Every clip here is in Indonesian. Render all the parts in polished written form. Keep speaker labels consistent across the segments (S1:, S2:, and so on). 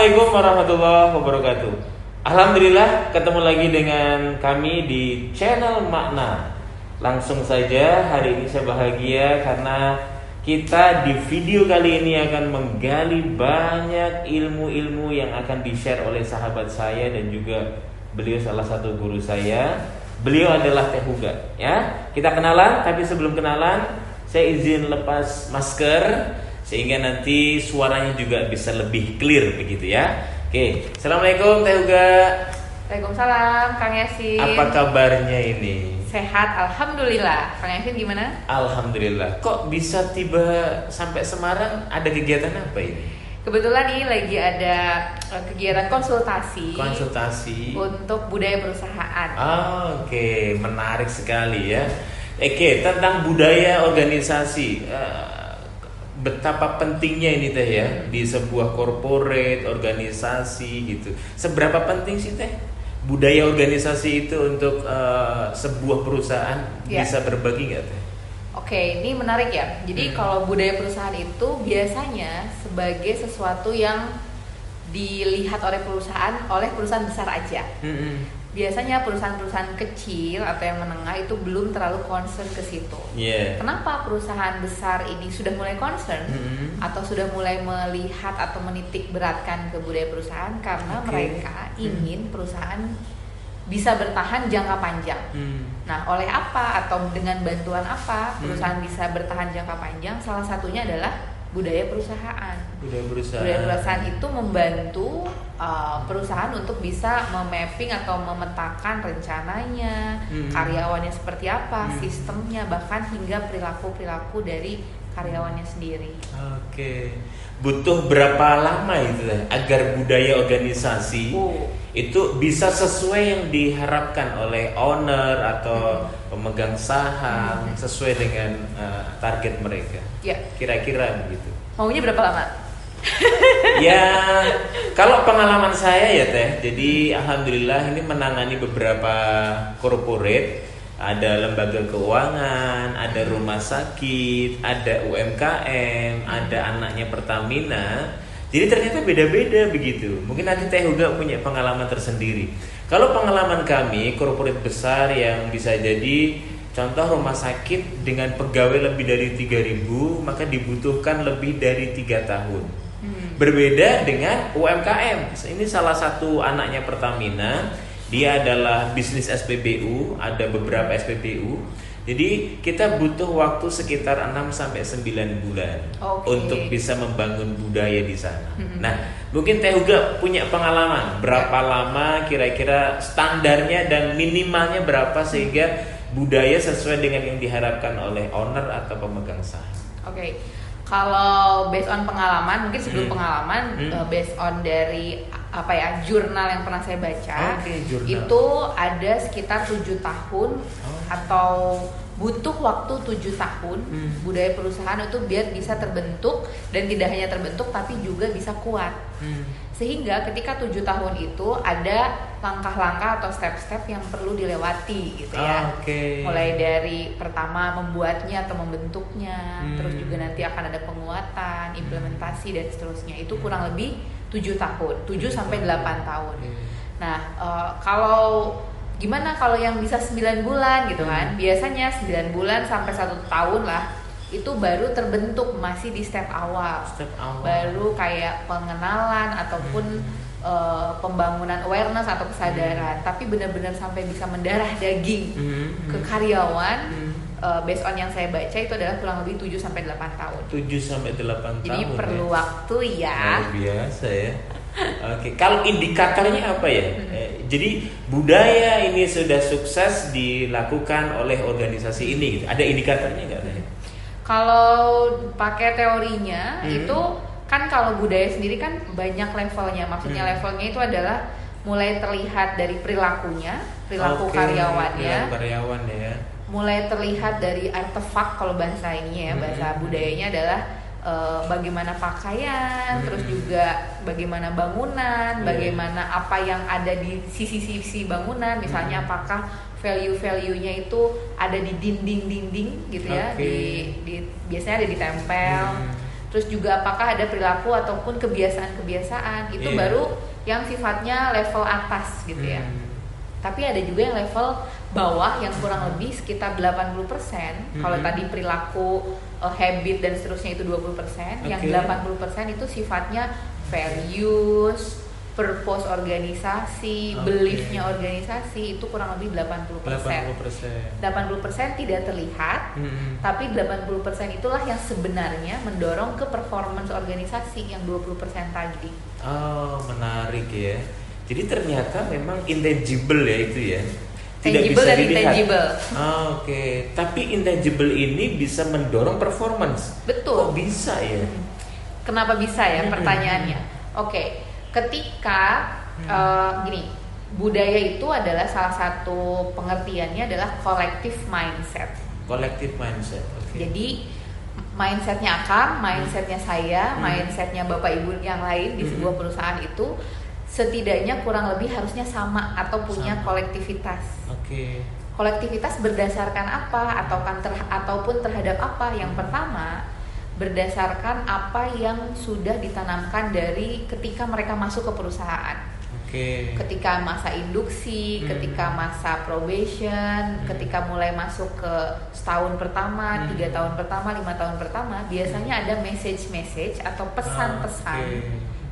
S1: Assalamualaikum warahmatullahi wabarakatuh. Alhamdulillah ketemu lagi dengan kami di channel Makna. Langsung saja hari ini saya bahagia karena kita di video kali ini akan menggali banyak ilmu-ilmu yang akan di-share oleh sahabat saya dan juga beliau salah satu guru saya. Beliau adalah Teh Huga, ya. Kita kenalan, tapi sebelum kenalan saya izin lepas masker sehingga nanti suaranya juga bisa lebih clear begitu ya. Oke, Assalamualaikum Teh Huga.
S2: Waalaikumsalam Kang Yasin.
S1: Apa kabarnya ini?
S2: Sehat, alhamdulillah. Kang Yasin gimana?
S1: Alhamdulillah. Kok bisa tiba sampai Semarang? Ada kegiatan apa ini?
S2: Kebetulan ini lagi ada kegiatan konsultasi untuk budaya perusahaan.
S1: Oke, menarik sekali ya. Oke, tentang budaya organisasi. Betapa pentingnya ini Teh ya di sebuah corporate organisasi gitu. Seberapa penting sih Teh budaya organisasi itu untuk sebuah perusahaan? Bisa berbagi nggak Teh?
S2: Oke, ini menarik ya. Jadi kalau budaya perusahaan itu biasanya sebagai sesuatu yang dilihat oleh perusahaan besar aja. Biasanya perusahaan-perusahaan kecil atau yang menengah itu belum terlalu concern ke situ. Kenapa perusahaan besar ini sudah mulai concern atau sudah mulai melihat atau menitik beratkan ke budaya perusahaan? Karena mereka ingin perusahaan bisa bertahan jangka panjang. Nah, oleh apa atau dengan bantuan apa perusahaan bisa bertahan jangka panjang? Salah satunya adalah budaya perusahaan. Budaya perusahaan itu membantu perusahaan untuk bisa memapping atau memetakan rencananya, karyawannya seperti apa, sistemnya, bahkan hingga perilaku dari karyawannya sendiri.
S1: Oke. Butuh berapa lama itu agar budaya organisasi itu bisa sesuai yang diharapkan oleh owner atau pemegang saham, sesuai dengan target mereka? Kira-kira begitu.
S2: Maunya berapa lama?
S1: Ya, kalau pengalaman saya ya Teh, jadi alhamdulillah ini menangani beberapa corporate, ada lembaga keuangan, ada rumah sakit, ada UMKM, ada anaknya Pertamina. Jadi ternyata beda-beda begitu. Mungkin nanti Teh Huga punya pengalaman tersendiri. Kalau pengalaman kami corporate besar yang bisa jadi contoh rumah sakit dengan pegawai lebih dari 3.000, maka dibutuhkan lebih dari 3 tahun. Berbeda dengan UMKM. Ini salah satu anaknya Pertamina. Dia adalah bisnis SPBU, ada beberapa SPBU. Jadi kita butuh waktu sekitar 6-9 bulan untuk bisa membangun budaya di sana. Nah, mungkin Teh Huga punya pengalaman berapa lama kira-kira standarnya dan minimalnya berapa sehingga budaya sesuai dengan yang diharapkan oleh owner atau pemegang saham.
S2: Kalau based on pengalaman, mungkin sebelum pengalaman, based on dari jurnal yang pernah saya baca, itu ada sekitar 7 tahun atau butuh waktu 7 tahun budaya perusahaan itu biar bisa terbentuk, dan tidak hanya terbentuk tapi juga bisa kuat. Sehingga ketika 7 tahun itu ada langkah-langkah atau step-step yang perlu dilewati gitu ya. Mulai dari pertama membuatnya atau membentuknya, terus juga nanti akan ada penguatan, implementasi dan seterusnya. Itu kurang lebih 7 tahun, 7-8 tahun. Nah, kalau gimana kalau yang bisa 9 bulan gitu kan? Biasanya 9 bulan sampai 1 tahun lah itu baru terbentuk, masih di step awal. Baru kayak pengenalan ataupun pembangunan awareness atau kesadaran, tapi benar-benar sampai bisa mendarah daging ke karyawan. Based on yang saya baca itu adalah kurang lebih 7-8 tahun. 7-8 tahun. Jadi perlu waktu ya.
S1: Luar biasa ya. Kalau indikatornya apa ya? Jadi budaya ini sudah sukses dilakukan oleh organisasi ini gitu. Ada indikatornya nggak?
S2: Kalau pakai teorinya itu kan kalau budaya sendiri kan banyak levelnya. Maksudnya levelnya itu adalah mulai terlihat dari perilaku karyawannya. Karyawan ya. Mulai terlihat dari artefak, kalau bahasa ini ya, bahasa budayanya adalah bagaimana pakaian, terus juga bagaimana bangunan, bagaimana apa yang ada di sisi-sisi bangunan, misalnya apakah value-value-nya itu ada di dinding-dinding gitu ya, di biasanya ada ditempel. Terus juga apakah ada perilaku ataupun kebiasaan-kebiasaan itu baru yang sifatnya level atas gitu ya. Tapi ada juga yang level bawah yang kurang lebih sekitar 80%. Kalau tadi perilaku, habit dan seterusnya itu 20%, yang 80% itu sifatnya values, purpose organisasi, beliefnya organisasi, itu kurang lebih 80%. 80% tidak terlihat, tapi 80% itulah yang sebenarnya mendorong ke performance organisasi yang 20% tadi.
S1: Oh, menarik ya. Jadi ternyata memang intangible ya itu ya. Tidak
S2: tangible
S1: bisa
S2: dan
S1: dilihat.
S2: intangible.
S1: Oke. Tapi intangible ini bisa mendorong performance.
S2: Betul.
S1: Kok bisa ya?
S2: Kenapa bisa ya pertanyaannya? Oke. Ketika gini, budaya itu adalah salah satu pengertiannya adalah collective mindset.
S1: Collective mindset. Okay.
S2: Jadi mindsetnya Akang, mindsetnya saya, mindsetnya Bapak Ibu yang lain di sebuah perusahaan itu setidaknya kurang lebih harusnya sama atau punya kolektivitas.
S1: Oke.
S2: Kolektivitas berdasarkan apa ataupun terhadap apa? Yang pertama, berdasarkan apa yang sudah ditanamkan dari ketika mereka masuk ke perusahaan. Ketika masa induksi, ketika masa probation, ketika mulai masuk ke setahun pertama, 3 tahun pertama, 5 tahun pertama, biasanya ada message atau pesan-pesan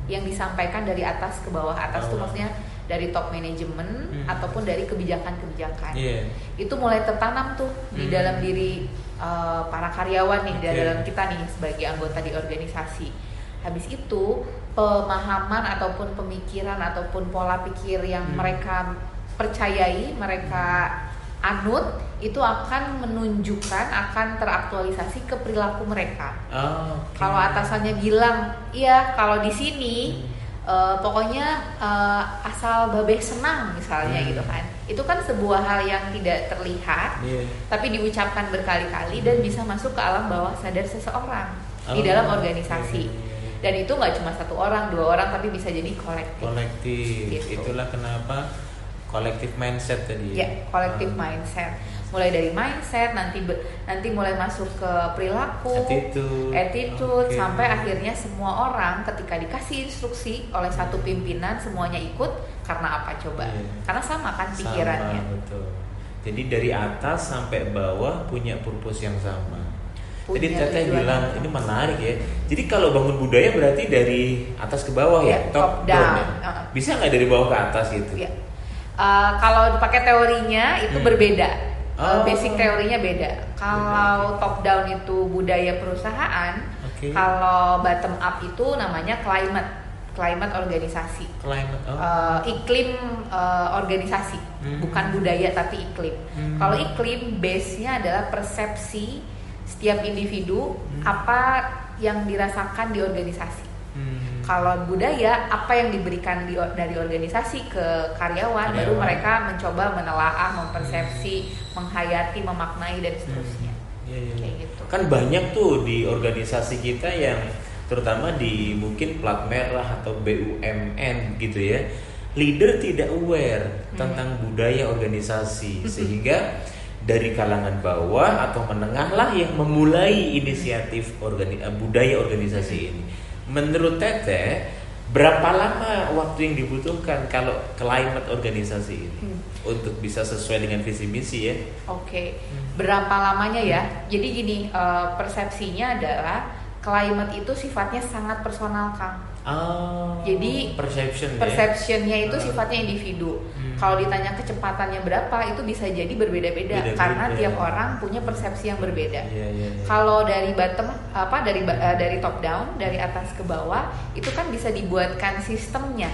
S2: yang disampaikan dari atas ke bawah. Atas itu maksudnya dari top manajemen ataupun dari kebijakan-kebijakan. Itu mulai tertanam tuh di dalam diri para karyawan nih, di dalam kita nih sebagai anggota di organisasi. Habis itu pemahaman ataupun pemikiran ataupun pola pikir yang mereka percayai, mereka anut itu akan menunjukkan, akan teraktualisasi ke perilaku mereka. Kalau atasannya bilang, iya kalau di sini pokoknya asal babeh senang misalnya gitu kan, itu kan sebuah hal yang tidak terlihat, tapi diucapkan berkali-kali dan bisa masuk ke alam bawah sadar seseorang di dalam organisasi. Dan itu nggak cuma 1 orang, 2 orang, tapi bisa jadi kolektif.
S1: Gitu. Itulah kenapa collective mindset tadi.
S2: Ya, collective mindset. Mulai dari mindset, nanti mulai masuk ke perilaku, attitude, sampai akhirnya semua orang ketika dikasih instruksi oleh satu pimpinan semuanya ikut. Karena apa coba? Karena sama kan pikirannya.
S1: Sama, betul. Jadi dari atas sampai bawah punya purpose yang sama. Jadi Teteh bilang ini menarik ya. Jadi kalau bangun budaya berarti dari atas ke bawah ya, top down. Ya? Bisa nggak dari bawah ke atas gitu?
S2: Ya. Kalau pakai teorinya itu berbeda. Basic teorinya beda. Kalau top down itu budaya perusahaan, kalau bottom up itu namanya climate organisasi. Iklim organisasi, bukan budaya tapi iklim. Kalau iklim base-nya adalah persepsi setiap individu apa yang dirasakan di organisasi. Kalau budaya, apa yang diberikan dari organisasi ke karyawan, baru mereka mencoba menelaah, mempersepsi, menghayati, memaknai dan seterusnya. Kayak gitu.
S1: Kan banyak tuh di organisasi kita yang terutama di mungkin plat merah atau BUMN gitu ya, leader tidak aware tentang budaya organisasi sehingga dari kalangan bawah atau menengah lah yang memulai inisiatif budaya organisasi ini. Menurut Teteh, berapa lama waktu yang dibutuhkan kalau climate organisasi ini untuk bisa sesuai dengan visi misi ya?
S2: Berapa lamanya ya? Jadi gini, persepsinya adalah climate itu sifatnya sangat personal, Kang. Jadi perceptionnya itu sifatnya individu. Kalau ditanya kecepatannya berapa, itu bisa jadi berbeda-beda karena tiap orang punya persepsi yang berbeda. Kalau dari dari top down, dari atas ke bawah, itu kan bisa dibuatkan sistemnya.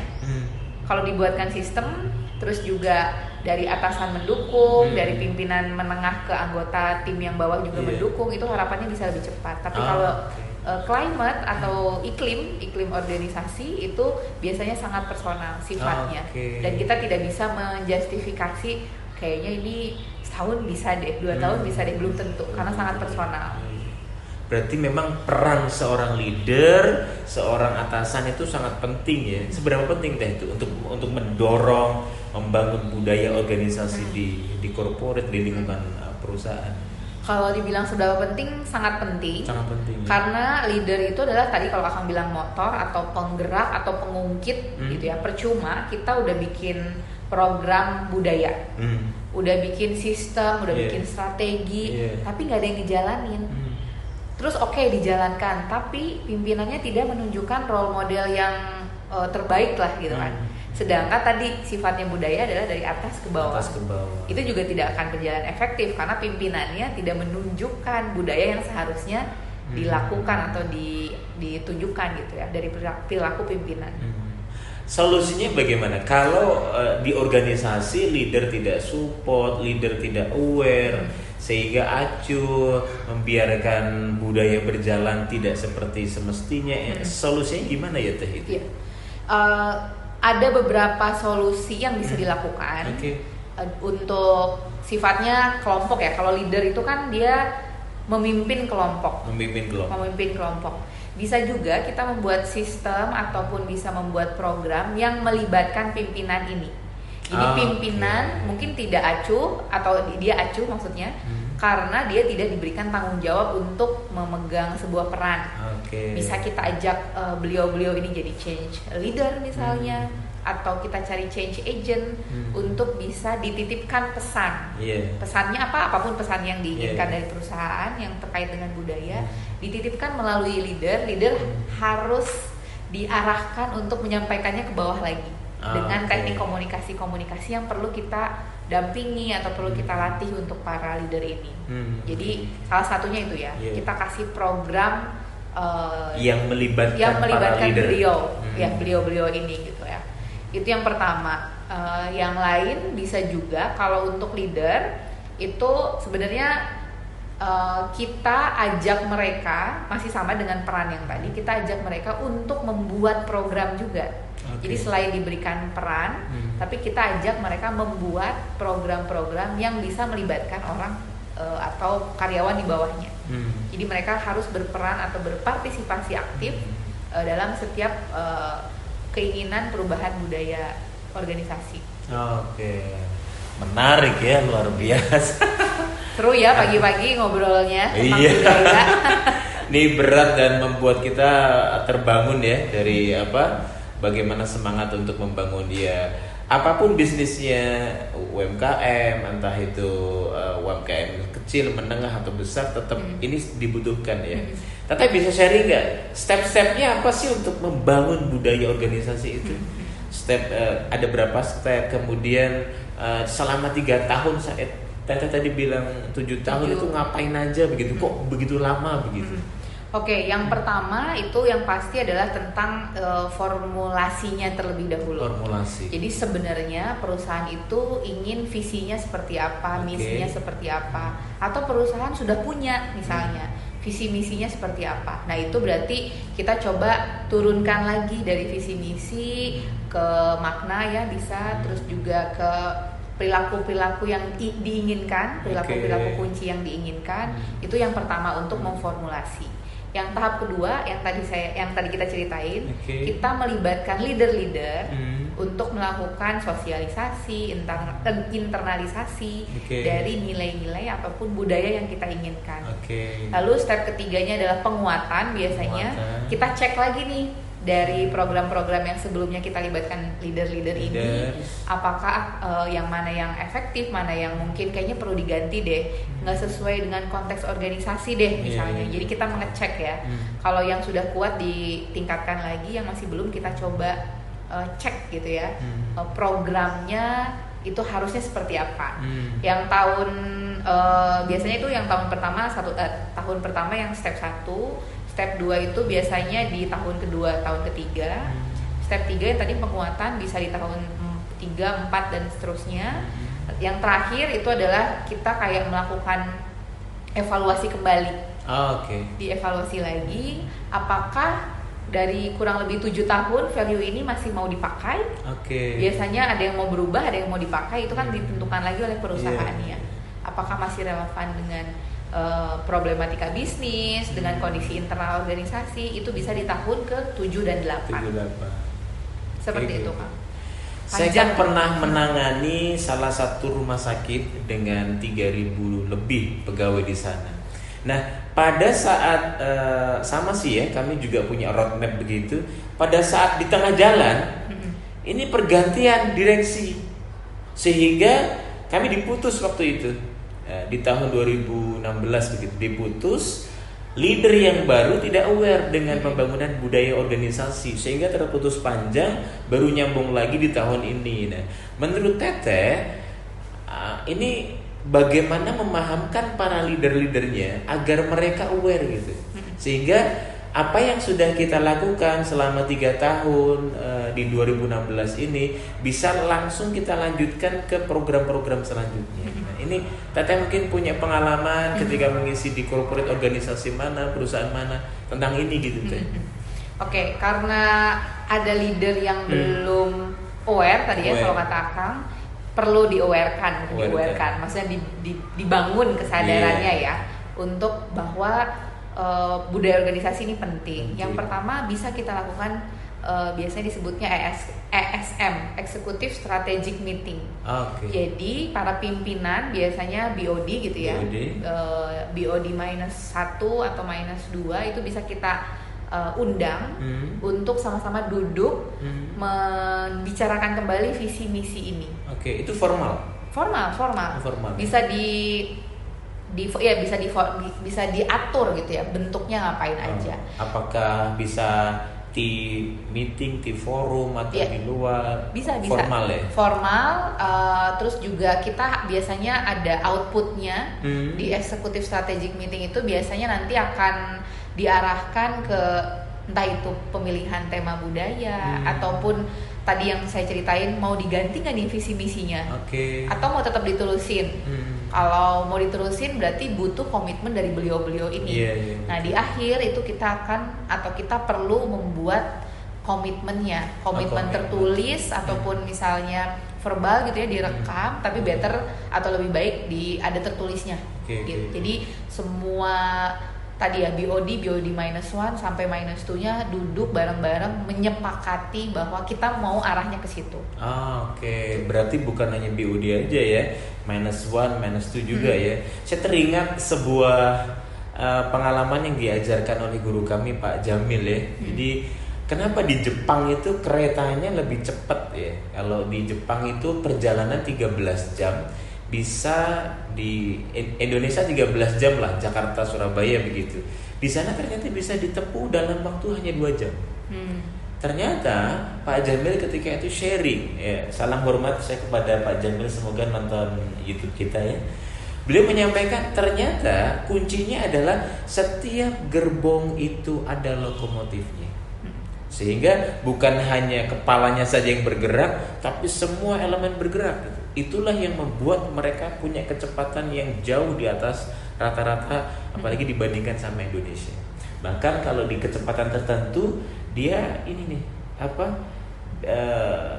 S2: Kalau dibuatkan sistem, terus juga dari atasan mendukung, dari pimpinan menengah ke anggota tim yang bawah juga mendukung, itu harapannya bisa lebih cepat. Tapi kalau climate atau iklim organisasi itu biasanya sangat personal sifatnya, dan kita tidak bisa menjustifikasi kayaknya ini setahun bisa deh, 2 tahun bisa deh, belum tentu karena sangat personal.
S1: Berarti memang peran seorang leader, seorang atasan itu sangat penting ya. Seberapa penting itu untuk mendorong, membangun budaya organisasi di corporate, di lingkungan perusahaan?
S2: Kalau dibilang seberapa penting, sangat penting.
S1: Sangat penting. Ya?
S2: Karena leader itu adalah tadi kalau Akang bilang motor atau penggerak atau pengungkit gitu ya. Percuma kita udah bikin program budaya, udah bikin sistem, udah bikin strategi, tapi nggak ada yang ngejalanin. Terus oke, dijalankan, tapi pimpinannya tidak menunjukkan role model yang terbaik lah gitu kan. Sedangkan tadi sifatnya budaya adalah dari atas ke bawah. Itu juga tidak akan berjalan efektif karena pimpinannya tidak menunjukkan budaya yang seharusnya dilakukan atau ditunjukkan gitu ya dari perilaku pimpinan.
S1: Solusinya bagaimana? Kalau di organisasi leader tidak support, leader tidak aware, sehingga acuh, membiarkan budaya berjalan tidak seperti semestinya. Solusinya gimana ya Teh itu?
S2: Iya. Ada beberapa solusi yang bisa dilakukan untuk sifatnya kelompok ya. Kalau leader itu kan dia memimpin kelompok. Bisa juga kita membuat sistem ataupun bisa membuat program yang melibatkan pimpinan ini. Jadi pimpinan mungkin tidak acuh atau dia acuh maksudnya karena dia tidak diberikan tanggung jawab untuk memegang sebuah peran. Bisa kita ajak beliau-beliau ini jadi change leader misalnya, atau kita cari change agent untuk bisa dititipkan pesan. Pesannya apa? Apapun pesan yang diinginkan dari perusahaan yang terkait dengan budaya, dititipkan melalui leader. Leader harus diarahkan untuk menyampaikannya ke bawah lagi dengan teknik komunikasi yang perlu kita dampingi atau perlu kita latih untuk para leader ini. Jadi salah satunya itu ya, kita kasih program
S1: yang melibatkan
S2: beliau ini gitu ya. Itu yang pertama. Yang lain bisa juga kalau untuk leader itu sebenarnya kita ajak mereka, masih sama dengan peran yang tadi, kita ajak mereka untuk membuat program juga. Jadi selain diberikan peran, tapi kita ajak mereka membuat program-program yang bisa melibatkan orang atau karyawan di bawahnya. Jadi mereka harus berperan atau berpartisipasi aktif dalam setiap keinginan perubahan budaya organisasi.
S1: Menarik ya, luar biasa.
S2: Seru ya pagi-pagi ngobrolnya tentang budaya.
S1: Ini berat dan membuat kita terbangun ya dari bagaimana semangat untuk membangun dia. Apapun bisnisnya, UMKM, entah itu UMKM kecil, menengah atau besar, tetap ini dibutuhkan ya. Tapi bisa sharing nggak step-stepnya apa sih untuk membangun budaya organisasi itu? Ada berapa step? Kemudian selama 3 tahun Tete tadi bilang 7 tahun itu ngapain aja begitu? Kok begitu lama begitu?
S2: Yang pertama itu yang pasti adalah tentang formulasinya terlebih dahulu. Jadi sebenarnya perusahaan itu ingin visinya seperti apa, misinya seperti apa, atau perusahaan sudah punya misalnya visi misinya seperti apa. Nah itu berarti kita coba turunkan lagi dari visi misi ke makna ya bisa, terus juga ke perilaku-perilaku yang diinginkan, perilaku-perilaku kunci yang diinginkan. Itu yang pertama untuk memformulasi. Yang tahap kedua yang tadi kita ceritain, kita melibatkan leader-leader untuk melakukan sosialisasi, internalisasi dari nilai-nilai ataupun budaya yang kita inginkan. Lalu step ketiganya adalah penguatan. Biasanya kita cek lagi nih dari program-program yang sebelumnya kita libatkan leader-leader ini, apakah yang mana yang efektif, mana yang mungkin kayaknya perlu diganti deh, nggak sesuai dengan konteks organisasi deh misalnya. Jadi kita mengecek ya, kalau yang sudah kuat ditingkatkan lagi, yang masih belum kita coba cek gitu ya, programnya itu harusnya seperti apa. Yang tahun biasanya itu yang tahun pertama tahun pertama yang step 1. Step 2 itu biasanya di tahun kedua, tahun ketiga. Step 3 yang tadi penguatan bisa di tahun 3, 4 dan seterusnya. Yang terakhir itu adalah kita kayak melakukan evaluasi kembali. Dievaluasi lagi apakah dari kurang lebih 7 tahun value ini masih mau dipakai. Biasanya ada yang mau berubah, ada yang mau dipakai, itu kan ditentukan lagi oleh perusahaannya. Apakah masih relevan dengan problematika bisnis, dengan kondisi internal organisasi. Itu bisa di tahun ke 7 dan 8. Seperti itu Kang.
S1: Saya kan pernah menangani salah satu rumah sakit dengan 3.000 lebih pegawai di sana. Nah, pada saat sama sih ya, kami juga punya roadmap begitu. Pada saat di tengah jalan, ini pergantian direksi, sehingga kami diputus waktu itu di tahun 2016 begitu diputus. Leader yang baru tidak aware dengan pembangunan budaya organisasi, sehingga terputus panjang, baru nyambung lagi di tahun ini. Nah, menurut Teteh, ini bagaimana memahamkan para leader-leadernya agar mereka aware gitu, sehingga apa yang sudah kita lakukan selama 3 tahun di 2016 ini bisa langsung kita lanjutkan ke program-program selanjutnya. Nah, ini Teteh mungkin punya pengalaman ketika mengisi di corporate organisasi mana, perusahaan mana tentang ini gitu Teh.
S2: Oke, karena ada leader yang belum aware tadi ya, kalau kata Akang, perlu di-awarekan, maksudnya dibangun kesadarannya ya, untuk bahwa budaya organisasi ini penting. Yang pertama bisa kita lakukan biasanya disebutnya ESM, Executive Strategic Meeting. Jadi para pimpinan biasanya BOD gitu ya, BOD -1 atau -2 itu bisa kita undang untuk sama-sama duduk membicarakan kembali visi misi ini.
S1: Itu formal.
S2: Bisa bisa diatur gitu ya, bentuknya ngapain aja.
S1: Apakah bisa di meeting, di forum atau di luar?
S2: Bisa.
S1: Formal ya.
S2: Terus juga kita biasanya ada outputnya di executive strategic meeting itu biasanya nanti akan diarahkan ke entah itu pemilihan tema budaya ataupun tadi yang saya ceritain mau diganti nggak nih visi misinya, atau mau tetap diterusin. Kalau mau diterusin berarti butuh komitmen dari beliau-beliau ini. Nah di akhir itu kita perlu membuat komitmennya, komitmen tertulis ataupun misalnya verbal gitu ya, direkam, tapi better atau lebih baik ada tertulisnya. Gitu. Jadi semua tadi ya BOD -1 sampai -2-nya duduk bareng-bareng menyepakati bahwa kita mau arahnya ke situ.
S1: Berarti bukan hanya BOD aja ya, -1, -2 juga ya. Saya teringat sebuah pengalaman yang diajarkan oleh guru kami Pak Jamil ya. Jadi kenapa di Jepang itu keretanya lebih cepat ya? Kalau di Jepang itu perjalanan 13 jam, bisa di Indonesia 13 jam lah, Jakarta Surabaya begitu. Di sana ternyata bisa ditempuh dalam waktu hanya 2 jam. Ternyata Pak Jamil ketika itu sharing, salam hormat saya kepada Pak Jamil, semoga nonton YouTube kita ya. Beliau menyampaikan ternyata kuncinya adalah setiap gerbong itu ada lokomotifnya. Sehingga bukan hanya kepalanya saja yang bergerak, tapi semua elemen bergerak gitu. Itulah yang membuat mereka punya kecepatan yang jauh di atas rata-rata, apalagi dibandingkan sama Indonesia. Bahkan kalau di kecepatan tertentu dia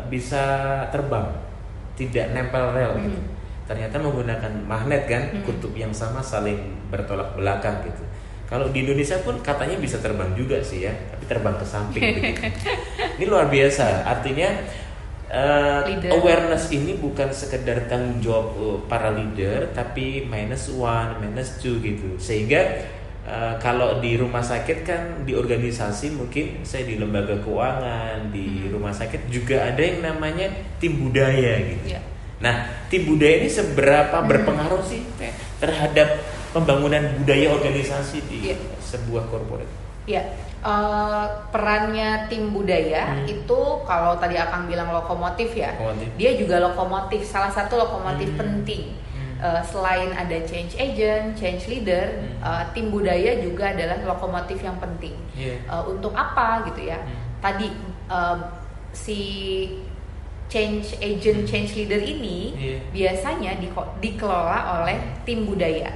S1: bisa terbang, tidak nempel rel gitu. Ternyata menggunakan magnet kan, kutub yang sama saling bertolak belakang gitu. Kalau di Indonesia pun katanya bisa terbang juga sih ya, tapi terbang ke samping begitu. Ini luar biasa, artinya awareness ini bukan sekedar tanggung jawab para leader, tapi -1, -2 gitu. Sehingga kalau di rumah sakit kan, di organisasi mungkin saya di lembaga keuangan, di rumah sakit juga ada yang namanya tim budaya gitu. Nah, tim budaya ini seberapa berpengaruh sih terhadap pembangunan budaya organisasi di sebuah corporate?
S2: Perannya tim budaya itu kalau tadi Akang bilang lokomotif ya, dia juga lokomotif, salah satu lokomotif penting. Selain ada change agent, change leader, tim budaya juga adalah lokomotif yang penting. Untuk apa gitu ya? Tadi si change agent, change leader ini biasanya dikelola oleh tim budaya.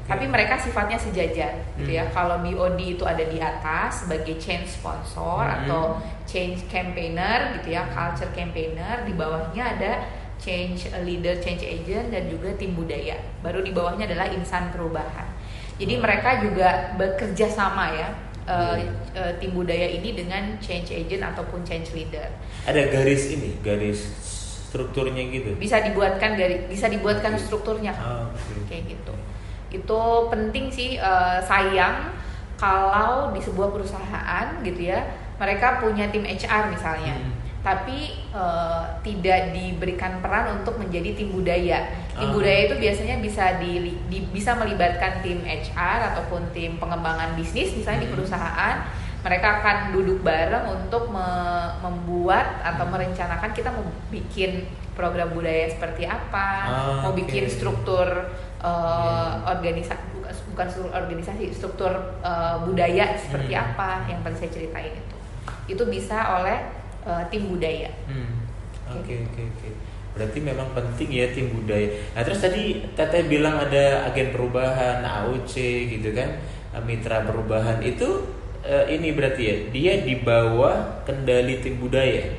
S2: Tapi mereka sifatnya sejajar gitu ya. Kalau BOD itu ada di atas sebagai change sponsor atau change campaigner gitu ya, culture campaigner. Di bawahnya ada change leader, change agent, dan juga tim budaya. Baru di bawahnya adalah insan perubahan. Jadi mereka juga bekerja sama ya, tim budaya ini dengan change agent ataupun change leader.
S1: Ada garis strukturnya gitu.
S2: Bisa dibuatkan strukturnya. Kayak gitu. Itu penting sih. Sayang kalau di sebuah perusahaan gitu ya, mereka punya tim HR misalnya, tapi tidak diberikan peran untuk menjadi tim budaya. Tim budaya itu biasanya bisa melibatkan tim HR ataupun tim pengembangan bisnis misalnya di perusahaan. Mereka akan duduk bareng untuk membuat atau merencanakan kita mau bikin program budaya seperti apa, mau bikin struktur organisasi, bukan struktur organisasi, struktur budaya seperti apa yang tadi saya ceritain itu bisa oleh tim budaya.
S1: Oke. Berarti memang penting ya tim budaya. Nah terus tadi Teteh bilang ada agen perubahan, AOC gitu kan, mitra perubahan itu ini berarti ya dia di bawah kendali tim budaya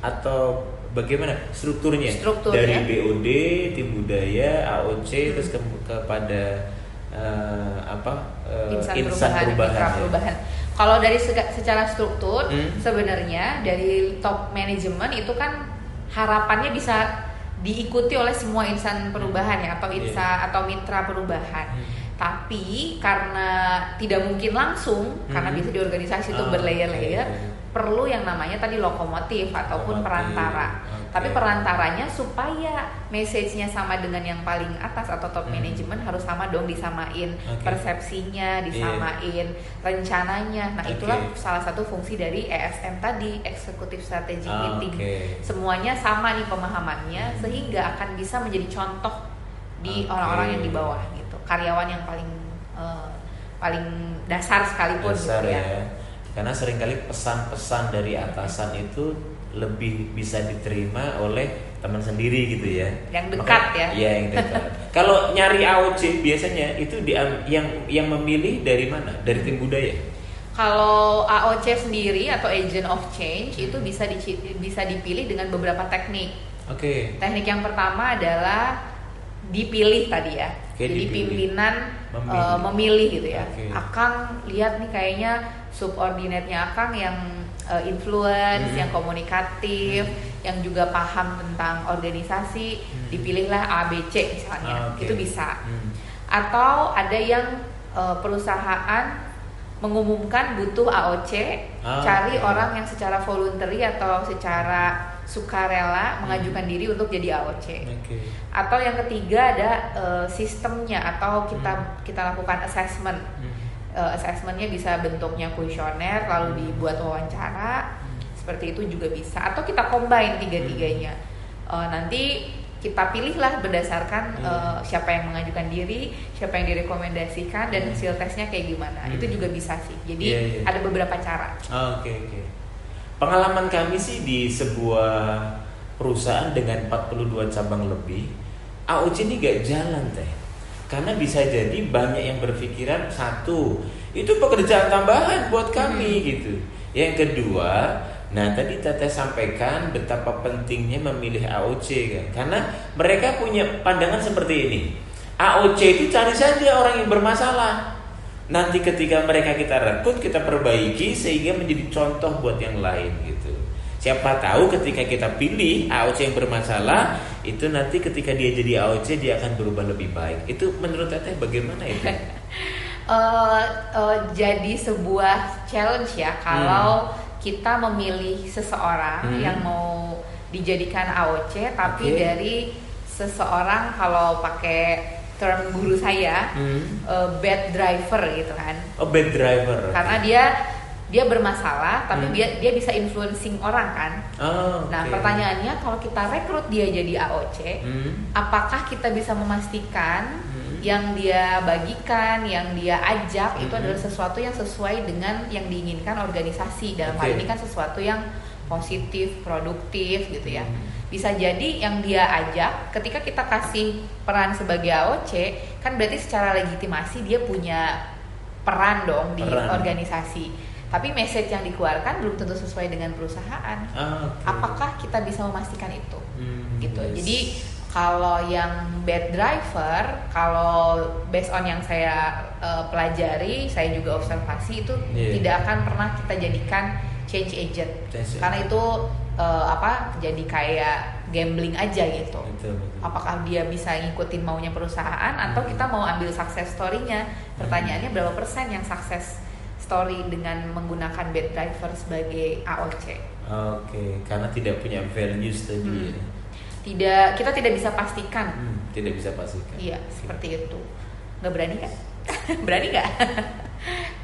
S1: atau bagaimana strukturnya? Dari BOD, tim budaya, AOC terus kepada insan perubahan.
S2: Kalau dari secara struktur sebenarnya dari top manajemen itu kan harapannya bisa diikuti oleh semua insan perubahan ya atau mitra perubahan. Tapi karena tidak mungkin langsung karena bisa di organisasi itu berlayer-layer, perlu yang namanya tadi lokomotif ataupun perantara. Tapi perantaranya supaya message-nya sama dengan yang paling atas atau top manajemen harus sama dong, disamain persepsinya, disamain rencananya. Nah, itulah salah satu fungsi dari ESM tadi, Executive Strategic Meeting. Semuanya sama nih pemahamannya sehingga akan bisa menjadi contoh di orang-orang yang di bawah gitu. Karyawan yang paling dasar sekalipun gitu ya.
S1: Karena seringkali pesan-pesan dari atasan itu lebih bisa diterima oleh teman sendiri gitu ya.
S2: Yang dekat ya.
S1: Iya, yang dekat. Kalau nyari AOC biasanya itu yang memilih dari mana? Dari tim budaya.
S2: Kalau AOC sendiri atau Agent of Change itu bisa dipilih dengan beberapa teknik. Teknik yang pertama adalah dipilih tadi ya. Jadi pimpinan memilih gitu ya. Akang lihat nih kayaknya subordinate-nya Akang yang influence, yang komunikatif, yang juga paham tentang organisasi, dipilihlah ABC misalnya. Itu bisa. Atau ada yang perusahaan mengumumkan butuh AOC, cari orang yang secara voluntary atau secara sukarela mengajukan diri untuk jadi AOC. Atau yang ketiga ada sistemnya atau kita lakukan assessment. Assessmentnya bisa bentuknya kuesioner lalu dibuat wawancara, seperti itu juga bisa. Atau kita combine tiga-tiganya. Nanti kita pilihlah berdasarkan siapa yang mengajukan diri, siapa yang direkomendasikan dan hasil tesnya kayak gimana. Itu juga bisa sih. Jadi ada beberapa cara.
S1: Pengalaman kami sih di sebuah perusahaan dengan 42 cabang lebih, AOC ini gak jalan Teh. Karena bisa jadi banyak yang berpikiran satu, itu pekerjaan tambahan buat kami gitu. Yang kedua, nah tadi Teteh sampaikan betapa pentingnya memilih AOC kan. Karena mereka punya pandangan seperti ini. AOC itu cari saja orang yang bermasalah. Nanti ketika mereka kita rekrut, kita perbaiki sehingga menjadi contoh buat yang lain gitu. Siapa tahu ketika kita pilih AOC yang bermasalah, itu nanti ketika dia jadi AOC dia akan berubah lebih baik. Itu menurut Teteh bagaimana itu?
S2: Jadi sebuah challenge ya kalau kita memilih seseorang yang mau dijadikan AOC, tapi dari seseorang kalau pakai term guru saya bad driver gitu kan.
S1: Bad driver.
S2: Karena dia bermasalah tapi dia bisa influencing orang kan. Nah pertanyaannya kalau kita rekrut dia jadi AOC, apakah kita bisa memastikan yang dia bagikan, yang dia ajak itu adalah sesuatu yang sesuai dengan yang diinginkan organisasi. Dalam hal ini kan sesuatu yang positif, produktif gitu ya. Bisa jadi yang dia ajak ketika kita kasih peran sebagai AOC kan berarti secara legitimasi dia punya peran dong di organisasi. Tapi message yang dikeluarkan belum tentu sesuai dengan perusahaan. Apakah kita bisa memastikan itu? Gitu. Jadi kalau yang bad driver, kalau based on yang saya pelajari, saya juga observasi itu tidak akan pernah kita jadikan change agent. Karena itu jadi kayak gambling aja gitu.
S1: Betul.
S2: Apakah dia bisa ngikutin maunya perusahaan atau kita mau ambil success story-nya? Pertanyaannya berapa persen yang success story dengan menggunakan bad driver sebagai AOC?
S1: Oke, karena tidak punya values tadi.
S2: Kita tidak bisa pastikan.
S1: Tidak bisa pastikan.
S2: Iya, seperti itu. Nggak berani kan? Berani nggak?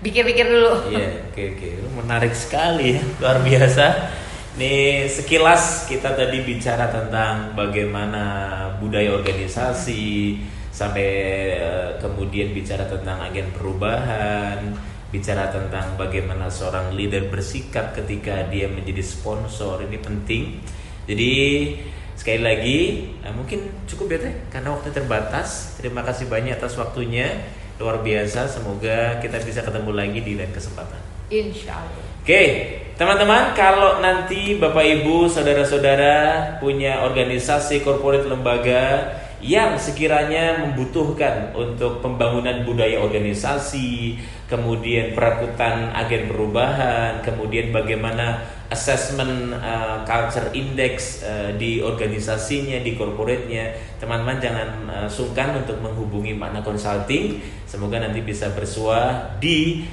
S2: Pikir-pikir dulu.
S1: Iya, oke. Menarik sekali ya, luar biasa. Nih sekilas kita tadi bicara tentang bagaimana budaya organisasi, sampai kemudian bicara tentang agen perubahan, bicara tentang bagaimana seorang leader bersikap ketika dia menjadi sponsor. Ini penting. Jadi sekali lagi mungkin cukup ya Teh, karena waktu terbatas. Terima kasih banyak atas waktunya, luar biasa. Semoga kita bisa ketemu lagi di lain kesempatan,
S2: Insya Allah.
S1: Oke, teman-teman, kalau nanti Bapak Ibu, saudara-saudara punya organisasi, corporate, lembaga yang sekiranya membutuhkan untuk pembangunan budaya organisasi, kemudian perakutan agen perubahan, kemudian bagaimana assessment culture index di organisasinya, di corporate-nya, teman-teman jangan sungkan untuk menghubungi Makna Consulting. Semoga nanti bisa bersua di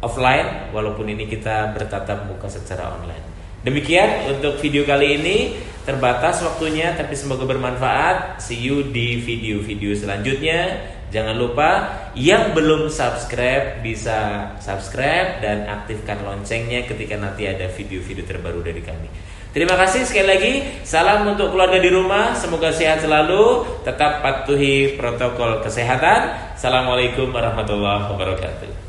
S1: offline, walaupun ini kita bertatap muka secara online. Demikian untuk video kali ini, terbatas waktunya tapi semoga bermanfaat. See you di video-video selanjutnya. Jangan lupa yang belum subscribe bisa subscribe dan aktifkan loncengnya ketika nanti ada video-video terbaru dari kami. Terima kasih sekali lagi. Salam untuk keluarga di rumah. Semoga sehat selalu. Tetap patuhi protokol kesehatan. Assalamualaikum warahmatullahi wabarakatuh.